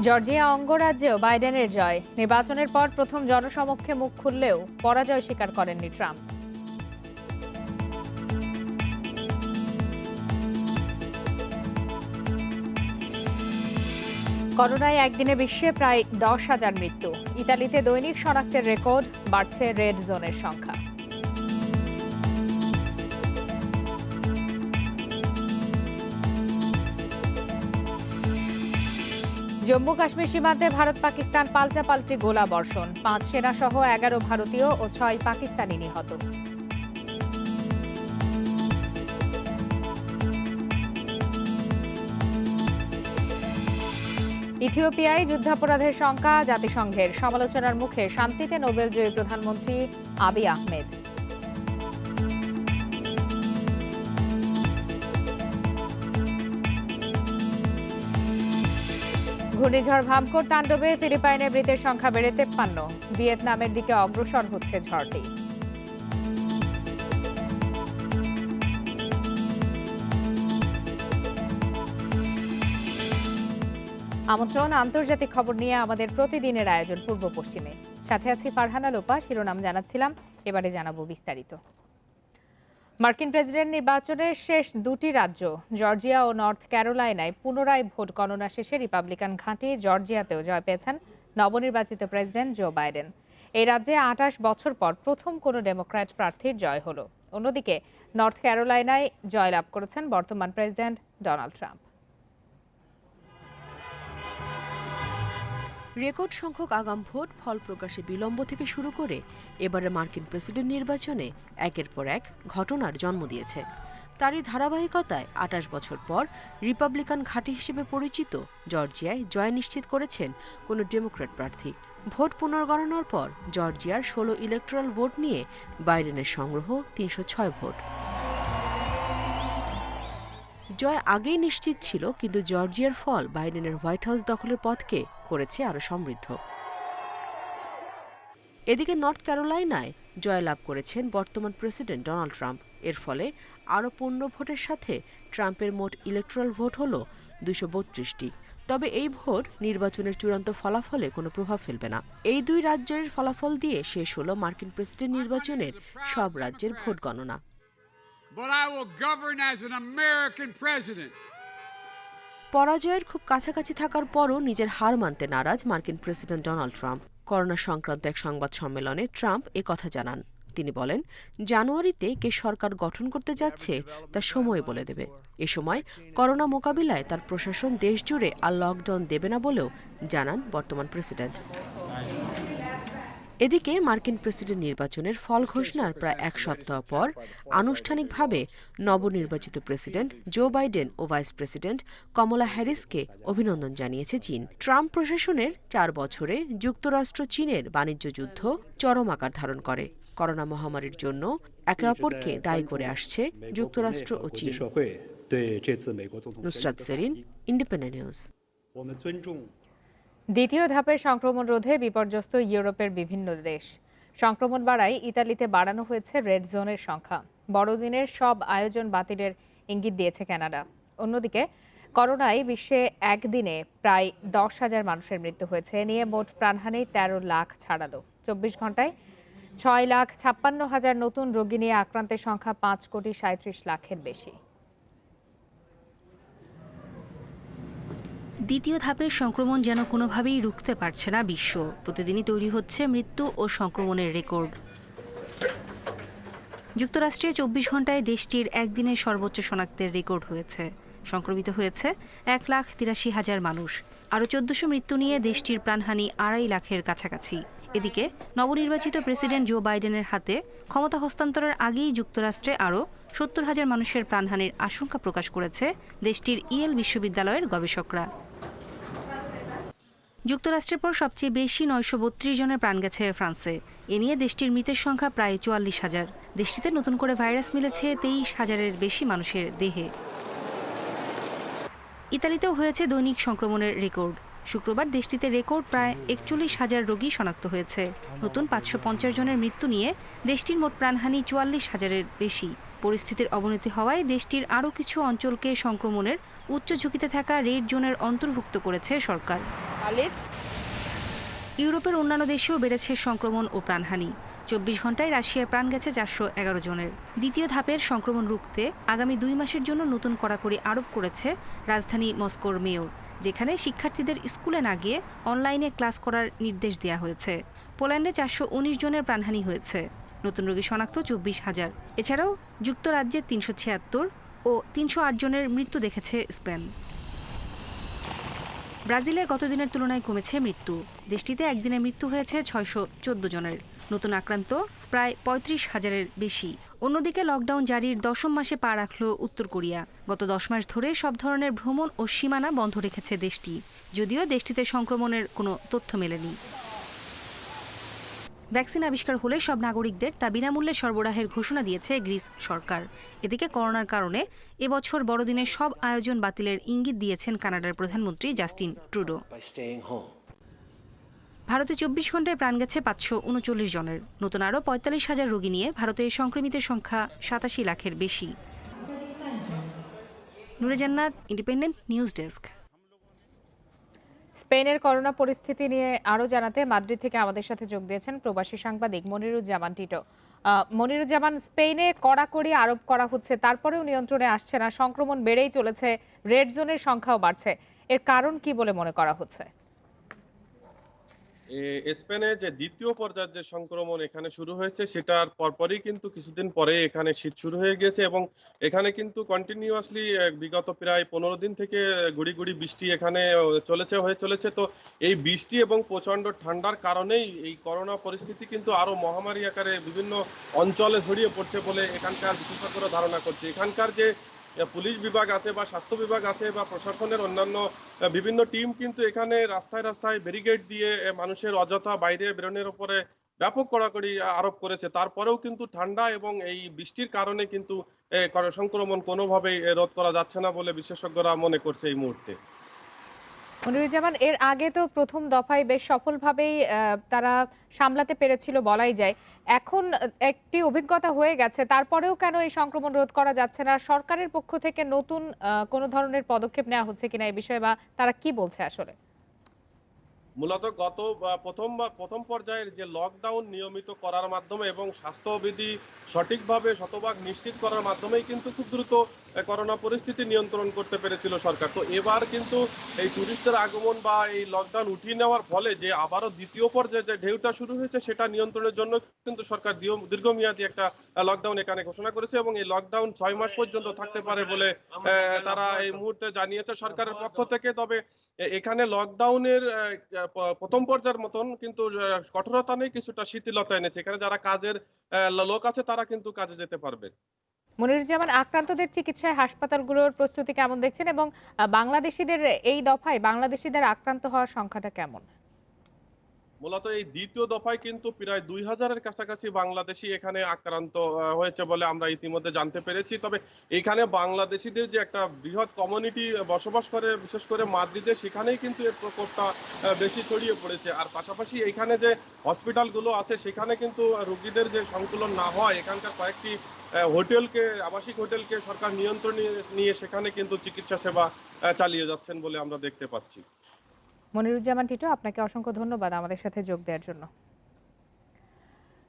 Georgia অঙ্গরাজ্যেও বাইডেনের জয়। নির্বাচনের পর প্রথম জনসমক্ষে মুখ খুললেও পরাজয় স্বীকার করেননি ট্রাম্প। করোনায় একদিনে বিশ্বে প্রায় 10,000 মৃত্যু। ইতালিতে দৈনিক শনাক্তের রেকর্ড, বাড়ছে রেড জোনের সংখ্যা। জম্মু কাশ্মীর সীমান্তে ভারত পাকিস্তান পাল্টাপাল্টি গোলাবর্ষণ, 5 সেনাসহ 11 ভারতীয় ও 6 পাকিস্তানি নিহত। ইথিওপিয়ায় যুদ্ধাপরাধের শঙ্কা, জাতিসংঘের সমালোচনার মুখে শান্তিতে নোবেলজয়ী প্রধানমন্ত্রী আবিই আহমেদ। ঘূর্ণিঝড় ভামকোর তাণ্ডবে ফিলিপাইনে মৃতের সংখ্যা বেড়ে 53। ভিয়েতনামের দিকে অগ্রসর হচ্ছে ঝড়টি। আমন্ত্রণ আন্তর্জাতিক খবর নিয়ে আমাদের প্রতিদিনের আয়োজন পূর্ব পশ্চিমে। সাথে আছি ফারহানা লোপা। শিরোনাম জানাচ্ছিলাম, এবারে জানাবো বিস্তারিত। মার্কিন প্রেসিডেন্ট নির্বাচনের শেষ দুটি রাজ্য জর্জিয়া ও নর্থ ক্যারোলাইনায় পুনরায় ভোট গণনা শেষে রিপাবলিকান ঘাঁটি জর্জিয়াতেও জয় পেয়েছেন নবনির্বাচিত প্রেসিডেন্ট জো বাইডেন। এই রাজ্যে 28 বছর পর প্রথম কোনো ডেমোক্র্যাট প্রার্থীর জয় হলো। অন্যদিকে নর্থ ক্যারোলাইনায় জয়লাভ করেছেন বর্তমান প্রেসিডেন্ট ডোনাল্ড ট্রাম্প। রেকর্ড সংখ্যক আগাম ভোট ফল প্রকাশে বিলম্ব থেকে শুরু করে এবারে মার্কিন প্রেসিডেন্ট নির্বাচনে একের পর এক ঘটনার জন্ম দিয়েছে। তারই ধারাবাহিকতায় 28 বছর পর রিপাবলিকান ঘাঁটি হিসেবে পরিচিত জর্জিয়ায় জয় নিশ্চিত করেছেন কোনো ডেমোক্র্যাট প্রার্থী। ভোট পুনর্গণনার পর জর্জিয়ার 16 ইলেকট্রাল ভোট নিয়ে বাইডেনের সংগ্রহ 306 ভোট। জয় আগেই নিশ্চিত ছিল, কিন্তু জর্জিয়ার ফল বাইডেনের হোয়াইট হাউস দখলের পথকে করেছে আরও সমৃদ্ধ। এদিকে নর্থ ক্যারোলাইনায় জয়লাভ করেছেন বর্তমান প্রেসিডেন্ট ডোনাল্ড ট্রাম্প। এর ফলে আরও 15 ভোটের সাথে ট্রাম্পের মোট ইলেকট্রাল ভোট হল 232টি। তবে এই ভোট নির্বাচনের চূড়ান্ত ফলাফলে কোনো প্রভাব ফেলবে না। এই দুই রাজ্যের ফলাফল দিয়ে শেষ হলো মার্কিন প্রেসিডেন্ট নির্বাচনের সব রাজ্যের ভোট গণনা। পরাজয়ের খুব কাছাকাছি থাকার পরও নিজের হার মানতে নারাজ মার্কিন প্রেসিডেন্ট ডোনাল্ড ট্রাম্প। করোনা সংক্রান্ত এক সংবাদ সম্মেলনে ট্রাম্প কথা জানান। তিনি বলেন, জানুয়ারিতে কে সরকার গঠন করতে যাচ্ছে তা সময় বলে দেবে। এ সময় করোনা মোকাবিলায় তার প্রশাসন দেশজুড়ে আর লকডাউন দেবে না বলেও জানান বর্তমান প্রেসিডেন্ট। এদিকে মার্কিন প্রেসিডেন্ট নির্বাচনের ফল ঘোষণার প্রায় এক সপ্তাহ পর আনুষ্ঠানিকভাবে নবনির্বাচিত প্রেসিডেন্ট জো বাইডেন ও ভাইস প্রেসিডেন্ট কমলা হ্যারিসকে অভিনন্দন জানিয়েছে চীন। ট্রাম্প প্রশাসনের 4 বছরে যুক্তরাষ্ট্র চীনের বাণিজ্য যুদ্ধ চরম আকার ধারণ করে। করোনা মহামারীর জন্য একে অপরকে দায়ী করে আসছে যুক্তরাষ্ট্র ও চীন। Nusrat Serin, independent news. দ্বিতীয় ধাপের সংক্রমণ রোধে বিপর্যস্ত ইউরোপের বিভিন্ন দেশ। সংক্রমণ বাড়ায় ইতালিতে বাড়ানো হয়েছে রেড জোনের সংখ্যা। বড়দিনের সব আয়োজন বাতিলের ইঙ্গিত দিয়েছে কানাডা। অন্যদিকে করোনায় বিশ্বে একদিনে প্রায় 10,000 মানুষের মৃত্যু হয়েছে। এ নিয়ে মোট প্রাণহানি 13 লাখ ছাড়ালো। 24 ঘন্টায় 6,56,000 নতুন রোগী নিয়ে আক্রান্তের সংখ্যা 5,37,00,000-এর বেশি। দ্বিতীয় ধাপের সংক্রমণ যেন কোনোভাবেই রুখতে পারছে না বিশ্ব। প্রতিদিনই তৈরি হচ্ছে মৃত্যু ও সংক্রমণের রেকর্ড। যুক্তরাষ্ট্রে 24 ঘন্টায় দেশটির একদিনের সর্বোচ্চ শনাক্তের রেকর্ড হয়েছে। সংক্রমিত হয়েছে 1,83,000 মানুষ। আরও 1400 মৃত্যু নিয়ে দেশটির প্রাণহানি 2.5 লাখের কাছাকাছি। এদিকে নবনির্বাচিত প্রেসিডেন্ট জো বাইডেনের হাতে ক্ষমতা হস্তান্তরের আগেই যুক্তরাষ্ট্রে আরও 70,000 মানুষের প্রাণহানির আশঙ্কা প্রকাশ করেছে দেশটির ইয়েল বিশ্ববিদ্যালয়ের গবেষকরা। যুক্তরাষ্ট্রের পর সবচেয়ে বেশি 932 জনের প্রাণ গেছে ফ্রান্সে। এ নিয়ে দেশটির মৃতের সংখ্যা প্রায় 44,000। দেশটিতে নতুন করে ভাইরাস মিলেছে 23,000-এর বেশি মানুষের দেহে। ইতালিতেও হয়েছে দৈনিক সংক্রমণের রেকর্ড। শুক্রবার দেশটিতে রেকর্ড প্রায় 41,000 রোগী শনাক্ত হয়েছে। নতুন 550 জনের মৃত্যু নিয়ে দেশটির মোট প্রাণহানি 44,000-এর বেশি। পরিস্থিতির অবনতি হওয়ায় দেশটির আরও কিছু অঞ্চলকে সংক্রমণের উচ্চ ঝুঁকিতে থাকা রেড জোনের অন্তর্ভুক্ত করেছে সরকার। ইউরোপের অন্যান্য দেশেও বেড়েছে সংক্রমণ ও প্রাণহানি। 24 ঘন্টায় রাশিয়ায় প্রাণ গেছে 411 জনের। দ্বিতীয় ধাপের সংক্রমণ রুখতে আগামী 2 মাসের জন্য নতুন কড়াকড়ি আরোপ করেছে রাজধানী মস্কোর মেয়র, যেখানে শিক্ষার্থীদের স্কুলে না গিয়ে অনলাইনে ক্লাস করার নির্দেশ দেওয়া হয়েছে। পোল্যান্ডে 419 জনের প্রাণহানি হয়েছে, নতুন রোগী শনাক্ত 24,000। এছাড়াও যুক্তরাজ্যে 376 ও 308 জনের মৃত্যু দেখেছে স্পেন। ব্রাজিলে গতদিনের তুলনায় কমেছে মৃত্যু। দেশটিতে একদিনে মৃত্যু হয়েছে 614 জনের, নতুন আক্রান্ত প্রায় 35,000-এর বেশি। অন্যদিকে লকডাউন জারির 10ম মাসে পা রাখল উত্তর কোরিয়া। গত 10 মাস ধরে সব ধরনের ভ্রমণ ও সীমানা বন্ধ রেখেছে দেশটি, যদিও দেশটিতে সংক্রমণের কোনো তথ্য মেলেনি। ভ্যাকসিন আবিষ্কার হলে সব নাগরিকদের তা বিনামূল্যে সরবরাহের ঘোষণা দিয়েছে গ্রিস সরকার। এদিকে করোনার কারণে এবছর বড়দিনের সব আয়োজন বাতিলের ইঙ্গিত দিয়েছেন কানাডার প্রধানমন্ত্রী জাস্টিন ট্রুডো। ভারতে 24 ঘন্টায় প্রাণ গেছে 539 জনের, নতুন আরও 45,000 রোগী নিয়ে ভারতে সংক্রমিতের সংখ্যা 87 লাখের বেশি। নুরে জান্নাত, ইন্ডিপেন্ডেন্ট নিউজ ডেস্ক। স্পেনের করোনা পরিস্থিতি নিয়ে আরও জানাতে মাদ্রিদ থেকে আমাদের সাথে যোগ দিয়েছেন প্রবাসী সাংবাদিক মনিরুজ্জামান টিটো। মনিরুজ্জামান, স্পেনে কড়াকড়ি আরোপ করা হচ্ছে, তারপরেও নিয়ন্ত্রণে আসছে না, সংক্রমণ বেড়েই চলেছে, রেড জোনের সংখ্যাও বাড়ছে। এর কারণ কি বলে মনে করা হচ্ছে? স্পেনে যে দ্বিতীয় পর্যায়ের যে সংক্রমণ এখানে শুরু হয়েছে সেটার পরপরই কিন্তু কিছুদিন পরে এখানে শীত শুরু হয়ে গেছে এবং এখানে কিন্তু কন্টিনিউয়াসলি বিগত প্রায় 15 দিন থেকে গুড়ি গুড়ি বৃষ্টি এখানে হয়ে চলেছে। তো এই বৃষ্টি এবং প্রচন্ড ঠান্ডার কারণেই এই করোনা পরিস্থিতি কিন্তু আরো মহামারী আকারে বিভিন্ন অঞ্চলে ছড়িয়ে পড়ছে বলে এখানকার বিশেষজ্ঞরা ধারণা করছে। এখানকার যে পুলিশ বিভাগ আছে বা স্বাস্থ্য বিভাগ আছে বা প্রশাসনের অন্যান্য বিভিন্ন টিম কিন্তু এখানে রাস্তায় রাস্তায় ব্যারিকেড দিয়ে মানুষের অযথা বাইরে বেরোনোর উপরে ব্যাপক কড়াকড়ি আরোপ করেছে। তারপরেও কিন্তু ঠান্ডা এবং এই বৃষ্টির কারণে কিন্তু সংক্রমণ কোনোভাবেই রোধ করা যাচ্ছে না বলে বিশেষজ্ঞরা মনে করছে এই মুহূর্তে। মনিরুজ্জামান, এর আগে তো প্রথম দফায় বেশ সফলভাবেই তারা সামলাতে পেরেছিল বলাই যায়। এখন একটি অভিজ্ঞতা হয়ে গেছে, তারপরেও কেন এই সংক্রমণ রোধ করা যাচ্ছে না? সরকারের পক্ষ থেকে নতুন কোনো ধরনের পদক্ষেপ নেওয়া হচ্ছে কিনা এই বিষয়ে, বা তারা কি বলছে আসলে? মূলত গত প্রথম পর্যায়ের যে লকডাউন নিয়মিত করার মাধ্যমে এবং স্বাস্থ্যবিধি সঠিকভাবে শতভাগ নিশ্চিত করার মাধ্যমেই কিন্তু খুব দ্রুত করোনা পরিস্থিতি নিয়ন্ত্রণ করতে পেরেছিল সরকার। তো এবার কিন্তু এই টুরিস্টদের আগমন বা এই লকডাউন উঠিয়ে নেওয়ার ফলে যে আবারও দ্বিতীয় পর্যায়ে যে ঢেউটা শুরু হয়েছে সেটা নিয়ন্ত্রণের জন্য কিন্তু সরকার দীর্ঘমেয়াদী একটা লকডাউন এখানে ঘোষণা করেছে এবং এই লকডাউন 6 মাস পর্যন্ত থাকতে পারে বলে তারা এই মুহূর্তে জানিয়েছে সরকারের পক্ষ থেকে। তবে এখানে লকডাউনের প্রথম পর্যায়ের মতন কিন্তু কঠোরতা নেই, কিছুটা শিথিলতা এনেছে। এখানে যারা কাজের লোক আছে তারা কিন্তু কাজে যেতে পারবে। মনিরুজ্জামান, আক্রান্তদের চিকিৎসায় হাসপাতালগুলোর প্রস্তুতি কেমন দেখছেন, এবং বাংলাদেশিদের এই দফায় বাংলাদেশিদের আক্রান্ত হওয়ার সংখ্যাটা কেমন? মূলত এই দ্বিতীয় দফায় কিন্তু প্রায় 2000-এর কাছাকাছি বাংলাদেশি এখানে আক্রান্ত হয়েছে বলে আমরা ইতিমধ্যে জানতে পেরেছি। তবে এখানে বাংলাদেশিদের যে একটা বৃহৎ কমিউনিটি বসবাস করে, বিশেষ করে মাদ্রিদে, সেখানেই কিন্তু এর প্রকোপটা বেশি ছড়িয়ে পড়েছে। আর পাশাপাশি এখানে যে হসপিটালগুলো আছে সেখানে কিন্তু রোগীদের যে সংকুলন না হয়, এখানকার কয়েকটি আবাসিক হোটেলকে সরকার নিয়ন্ত্রণে নিয়ে সেখানে কিন্তু চিকিৎসা সেবা চালিয়ে যাচ্ছেন বলে আমরা দেখতে পাচ্ছি। মনিরুজ্জামান টিটো, আপনাকে অসংখ্য ধন্যবাদ আমাদের সাথে যোগ দেওয়ার জন্য।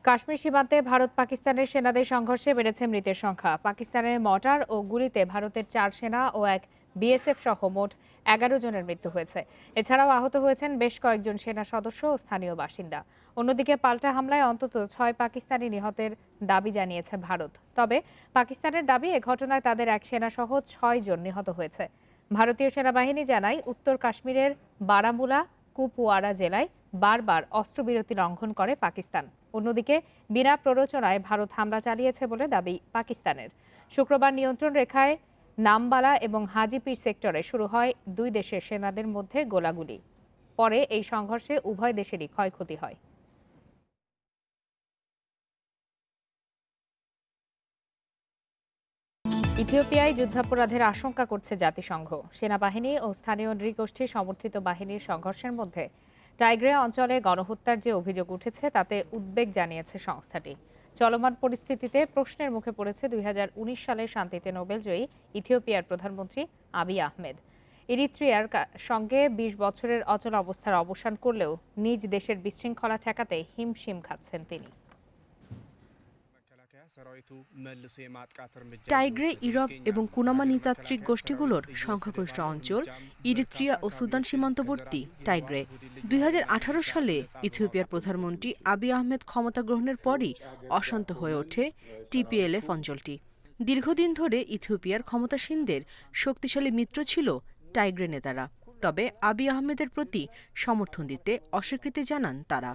কাশ্মীর সীমান্তে ভারত পাকিস্তানের সেনাদের সংঘর্ষে বেড়েছে মৃতের সংখ্যা। পাকিস্তানের মর্টার ও গুলিতে ভারতের 4 সেনা ও 1 বিএসএফ সহ মোট 11 জনের মৃত্যু হয়েছে। এছাড়াও আহত হয়েছেন বেশ কয়েকজন সেনা সদস্য ও স্থানীয় বাসিন্দা। অন্যদিকে পাল্টা হামলায় অন্তত 6 পাকিস্তানি নিহতের দাবি জানিয়েছে ভারত। তবে পাকিস্তানের দাবি এ ঘটনায় তাদের 1 সেনা সহ 6 জন নিহত হয়েছে। ভারতীয় সেনাবাহিনী জানায় উত্তর কাশ্মীরের বারামুলা কুপওয়ারা জেলায় বারবার অস্ত্রবিরতি লঙ্ঘন করে পাকিস্তান। অন্যদিকে বিনা প্ররোচনায় ভারত হামলা চালিয়েছে বলে দাবি পাকিস্তানের। শুক্রবার নিয়ন্ত্রণ রেখায় নামবালা এবং হাজিপির সেক্টরে শুরু হয় 2 দেশের সেনাদের মধ্যে গোলাগুলি। পরে এই সংঘর্ষে উভয় দেশেরই ক্ষয়ক্ষতি হয়। ইথিওপিয়ায় যুদ্ধাপরাধের আশঙ্কা করছে জাতিসংঘ। সেনাবাহিনী ও স্থানীয় নৃগোষ্ঠী সমর্থিত বাহিনীর সংঘর্ষের মধ্যে টাইগ্রে অঞ্চলে গণহত্যার যে অভিযোগ উঠেছে তাতে উদ্বেগ জানিয়েছে সংস্থাটি। চলমান পরিস্থিতিতে প্রশ্নের মুখে পড়েছে 2019 সালের শান্তিতে নোবেলজয়ী ইথিওপিয়ার প্রধানমন্ত্রী আবিই আহমেদ। ইরিত্রিয়ার সঙ্গে ২০ বছরের অচল অবস্থার অবসান করলেও নিজ দেশের বিশৃঙ্খলা ঠেকাতে হিমশিম খাচ্ছেন তিনি। টাইগ্রে, ইরব এবং কুনামা নৃতাত্ত্বিক গোষ্ঠীগুলোর সংখ্যাগরিষ্ঠ অঞ্চল ইরিত্রিয়া ও সুদান সীমান্তবর্তী টাইগ্রে। ২০১৮ সালে ইথিওপিয়ার প্রধানমন্ত্রী আবিই আহমেদ ক্ষমতা গ্রহণের পরই অশান্ত হয়ে ওঠে টিপিএলএফ অঞ্চলটি। দীর্ঘদিন ধরে ইথিওপিয়ার ক্ষমতাসীনদের শক্তিশালী মিত্র ছিল টাইগ্রে নেতারা। তবে আবিই আহমেদের প্রতি সমর্থন দিতে অস্বীকৃতি জানান তারা।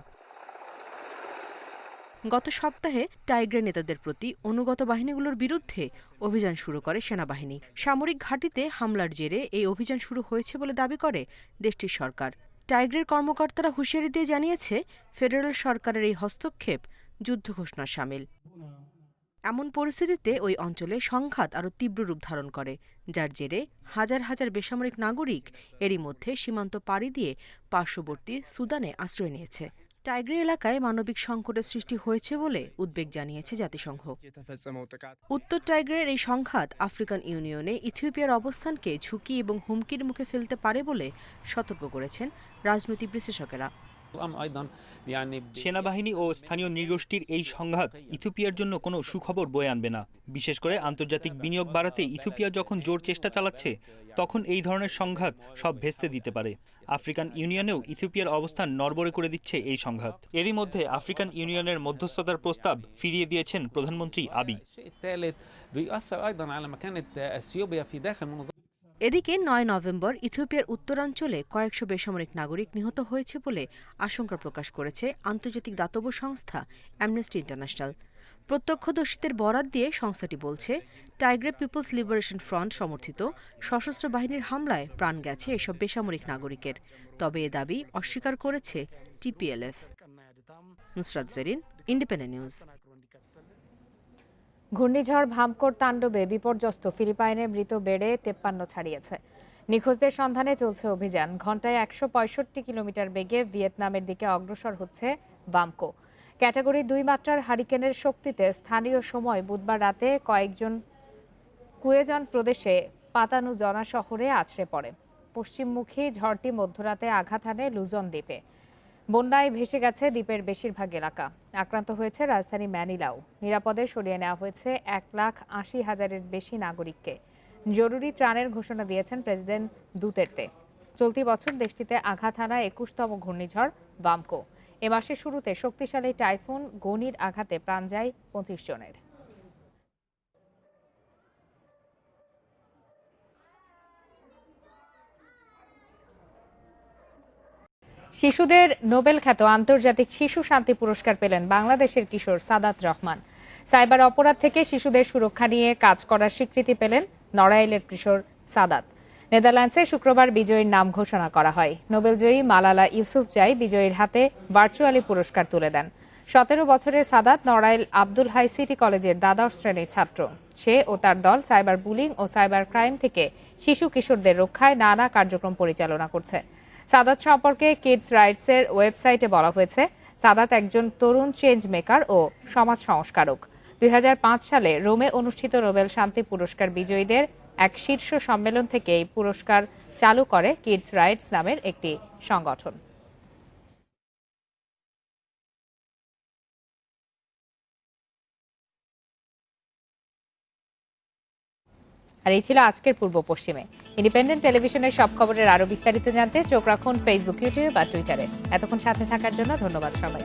গত সপ্তাহে টাইগ্রে নেতাদের প্রতি অনুগত বাহিনীগুলোর বিরুদ্ধে অভিযান শুরু করে সেনাবাহিনী। সামরিক ঘাঁটিতে হামলার জেরে এই অভিযান শুরু হয়েছে বলে দাবি করে দেশটির সরকার। টাইগ্রের কর্মকর্তারা হুঁশিয়ারি দিয়ে জানিয়েছে, ফেডারেল সরকারের এই হস্তক্ষেপ যুদ্ধ ঘোষণার শামিল। এমন পরিস্থিতিতে ওই অঞ্চলে সংঘাত আরও তীব্র রূপ ধারণ করে, যার জেরে হাজার হাজার বেসামরিক নাগরিক এরই মধ্যে সীমান্ত পাড়ি দিয়ে পার্শ্ববর্তী সুদানে আশ্রয় নিয়েছে। টাইগ্রে এলাকায় মানবিক সংকটের সৃষ্টি হয়েছে বলে উদ্বেগ জানিয়েছে জাতিসংঘ। উত্তর টাইগ্রের এই সংঘাত আফ্রিকান ইউনিয়নে ইথিওপিয়ার অবস্থানকে ঝুঁকি এবং হুমকির মুখে ফেলতে পারে বলে সতর্ক করেছেন রাজনৈতিক বিশ্লেষকেরা। সেনাবাহিনী ও স্থানীয় নৃগোষ্ঠীর এই সংঘাত ইথিওপিয়ার জন্য কোনো সুখবর বয়ে আনবে না। বিশেষ করে আন্তর্জাতিক বিনিয়োগ বাড়াতে ইথিওপিয়া যখন জোর চেষ্টা চালাচ্ছে, তখন এই ধরনের সংঘাত সব ভেস্তে দিতে পারে। আফ্রিকান ইউনিয়নেও ইথিওপিয়ার অবস্থান নড়বড়ে করে দিচ্ছে এই সংঘাত। এরই মধ্যে আফ্রিকান ইউনিয়নের মধ্যস্থতার প্রস্তাব ফিরিয়ে দিয়েছেন প্রধানমন্ত্রী আবিই। এদিকে ৯ নভেম্বর ইথিওপিয়ার উত্তরাঞ্চলে কয়েকশো বেসামরিক নাগরিক নিহত হয়েছে বলে আশঙ্কা প্রকাশ করেছে আন্তর্জাতিক দাতব্য সংস্থা অ্যামনেস্টি ইন্টারন্যাশনাল। প্রত্যক্ষদর্শীদের বরাত দিয়ে সংস্থাটি বলছে, টাইগ্রে পিপলস লিবারেশন ফ্রন্ট সমর্থিত সশস্ত্র বাহিনীর হামলায় প্রাণ গেছে এসব বেসামরিক নাগরিকের। তবে এ দাবি অস্বীকার করেছে TPLF. Nusrat Jerin, independent news. ঘূর্ণিঝড় ভামকোর তাণ্ডবে বিপর্যস্ত ফিলিপাইনের মৃত বেড়ে 53 ছাড়িয়েছে। নিখোঁজদের সন্ধানে চলছে অভিযান। ঘণ্টায় ১৬৫ কিলোমিটার বেগে ভিয়েতনামের দিকে অগ্রসর হচ্ছে ভামকো। ক্যাটাগরি ২ মাত্রার হারিকেনের শক্তিতে স্থানীয় সময় বুধবার রাতে কয়েকজন কুয়েজন প্রদেশে পাতানুজনা শহরে আছড়ে পড়ে। পশ্চিমমুখী ঝড়টি মধ্যরাতে আঘাত হানে লুজন দ্বীপে। বন্যায় ভেসে গেছে দ্বীপের বেশিরভাগ এলাকা। আক্রান্ত হয়েছে রাজধানী ম্যানিলাও। নিরাপদে সরিয়ে নেওয়া হয়েছে ১,৮০,০০০-এর বেশি নাগরিককে। জরুরি ত্রাণের ঘোষণা দিয়েছেন প্রেসিডেন্ট দুতের্তে। চলতি বছর দেশটিতে আঘাত হানা ২১তম ঘূর্ণিঝড় ভামকো। এ মাসের শুরুতে শক্তিশালী টাইফুন গনির আঘাতে প্রাণ যায় ২৫ জনের। শিশুদের নোবেল খ্যাত আন্তর্জাতিক শিশু শান্তি পুরস্কার পেলেন বাংলাদেশের কিশোর সাদাত রহমান। সাইবার অপরাধ থেকে শিশুদের সুরক্ষা নিয়ে কাজ করার স্বীকৃতি পেলেন নড়াইলের কিশোর সাদাত। নেদারল্যান্ডসে শুক্রবার বিজয়ীর নাম ঘোষণা করা হয়। নোবেলজয়ী মালালা ইউসুফজাই বিজয়ীর হাতে ভার্চুয়ালি পুরস্কার তুলে দেন। ১৭ বছরের সাদাত নড়াইল আব্দুল হাই সিটি কলেজের দ্বাদশ শ্রেণীর ছাত্র। সে ও তার দল সাইবার বুলিং ও সাইবার ক্রাইম থেকে শিশু কিশোরদের রক্ষায় নানা কার্যক্রম পরিচালনা করছে। সাদাত সম্পর্কে কিডস রাইটসের ওয়েবসাইটে বলা হয়েছে, সাদাত একজন তরুণ চেঞ্জ মেকার ও সমাজ সংস্কারক। ২০০৫ সালে রোমে অনুষ্ঠিত নোবেল শান্তি পুরস্কার বিজয়ীদের এক শীর্ষ সম্মেলন থেকে এই পুরস্কার চালু করে কিডস রাইটস নামের একটি সংগঠন। আর এই ছিল আজকের পূর্ব পশ্চিমে। ইন্ডিপেন্ডেন্ট টেলিভিশনের সব খবরের আরো বিস্তারিত জানতে চোখ রাখুন ফেসবুক, ইউটিউব আর টুইটারে। এতক্ষণ সাথে থাকার জন্য ধন্যবাদ সবাই।